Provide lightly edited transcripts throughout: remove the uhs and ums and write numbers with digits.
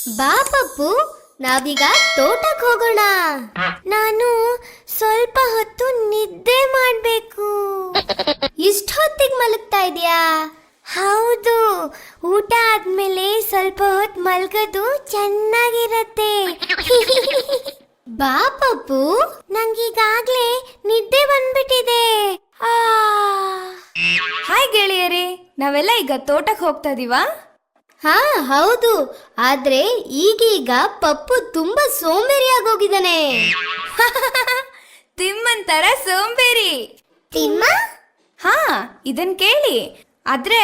ಬಾ ಪಪ್ಪು, ನಾವೀಗ ತೋಟಕ್ಕೆ ಹೋಗೋಣ. ನಾನು ಸ್ವಲ್ಪ ಹೊತ್ತು ನಿದ್ದೆ ಮಾಡ್ಬೇಕು. ಇಷ್ಟ ಹೊತ್ತಿಗೆ ಮಲಗ್ತಾ ಇದೀಯಾ? ಹೌದು, ಊಟ ಆದ್ಮೇಲೆ ಸ್ವಲ್ಪ ಹೊತ್ತು ಮಲ್ಗೋದು ಚೆನ್ನಾಗಿರತ್ತೆ. ಬಾ ಪಪ್ಪು, ನಂಗೀಗಾಗ್ಲೇ ನಿದ್ದೆ ಬಂದ್ಬಿಟ್ಟಿದೆ. ಹಾಯ್ ಗೆಳೆಯರೇ, ನಾವೆಲ್ಲ ಈಗ ತೋಟಕ್ಕೆ ಹೋಗ್ತಾ ಇದೀವಾ? ಹಾ ಹೌದು, ಆದ್ರೆ ಈಗೀಗ ಪಪ್ಪು ತುಂಬಾ ಸೋಂಬೇರಿಯಾಗೋಗಿದ್ದಾನೆ. ತಿಮ್ಮನ್ ತರ ಸೋಂಬೇರಿ. ತಿಮ್ಮ? ಹಾ, ಇದನ್ ಕೇಳಿ. ಆದ್ರೆ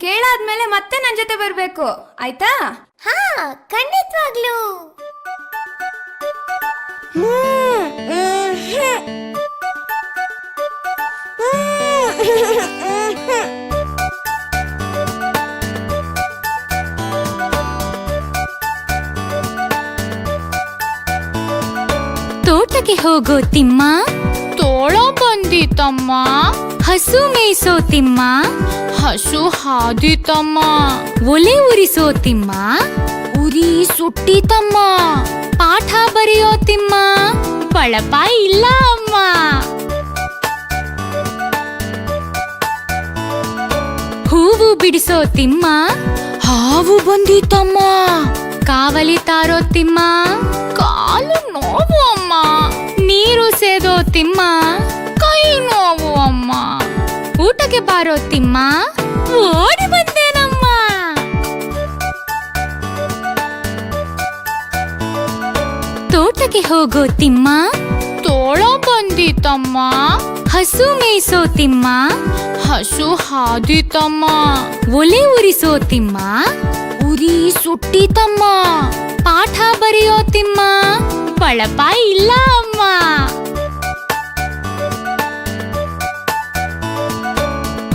ಕೇಳಾದ್ಮೇಲೆ ಮತ್ತೆ ನನ್ ಜೊತೆ ಬರ್ಬೇಕು, ಆಯ್ತಾ? ಹಾ, ಖಂಡಿತವಾಗ್ಲು. ತೋಟಕ್ಕೆ ಹೋಗೋ ತಿಮ್ಮ, ತೋಳ ಬಂದಿತಮ್ಮ. ಹಸು ಮೇಯಿಸೋ ತಿಮ್ಮ, ಹಸು ಹಾದಿತಮ್ಮ. ಒಲೆ ಉರಿಸೋ ತಿಮ್ಮ, ಉರಿ ಸುಟ್ಟಿತಮ್ಮ. ಪಾಠ ಬರೆಯೋ ತಿಮ್ಮ, ಬಳಪ ಇಲ್ಲ ಅಮ್ಮ. ಹೂವು ಬಿಡಿಸೋ ತಿಮ್ಮ, ಹಾವು ಬಂದಿತಮ್ಮ. ಕಾವಲಿ ತಾರೋ ತಿಮ್ಮ, ಕಾಲು ನೋವು ಅಮ್ಮ. ನೀರು ಸೇದೋ ತಿಮ್ಮ, ಕೈ ನೋವು ಅಮ್ಮ. ಊಟಕ್ಕೆ ಬಾರೋ ತಿಮ್ಮ, ಓಡಿ ಬಂದೇನಮ್ಮ. ತೋಟಕ್ಕೆ ಹೋಗೋ ತಿಮ್ಮ, ತೋಳ ಬಂದಿತಮ್ಮ. ಹಸು ಮೇಯಿಸೋ ತಿಮ್ಮ, ಹಸು ಹಾದಿತಮ್ಮ. ಒಲೆ ಉರಿಸೋ ತಿಮ್ಮ, ಉರಿ ಸುಟ್ಟಿತಮ್ಮ. ಪಾಠ ಬರೆಯೋ ತಿಮ್ಮ, ಬಳಪ ಇಲ್ಲ ಅಮ್ಮ.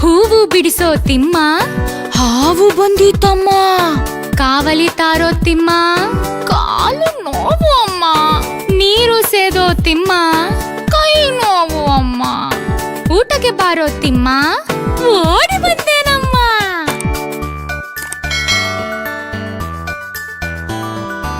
ಹೂವು ಬಿಡಿಸೋ ತಿಮ್ಮ, ಹಾವು ಬಂದಿತಮ್ಮ. ಕಾವಲಿ ತಾರೋ ತಿಮ್ಮ, ಕಾಲು ನೋವು ಅಮ್ಮ. ನೀರು ಸೇದೋ ತಿಮ್ಮ, ಕೈ ನೋವು ಅಮ್ಮ. ಊಟಕ್ಕೆ ಬಾರೋ ತಿಮ್ಮ, ಓಡಿ ಬಂದೇನ.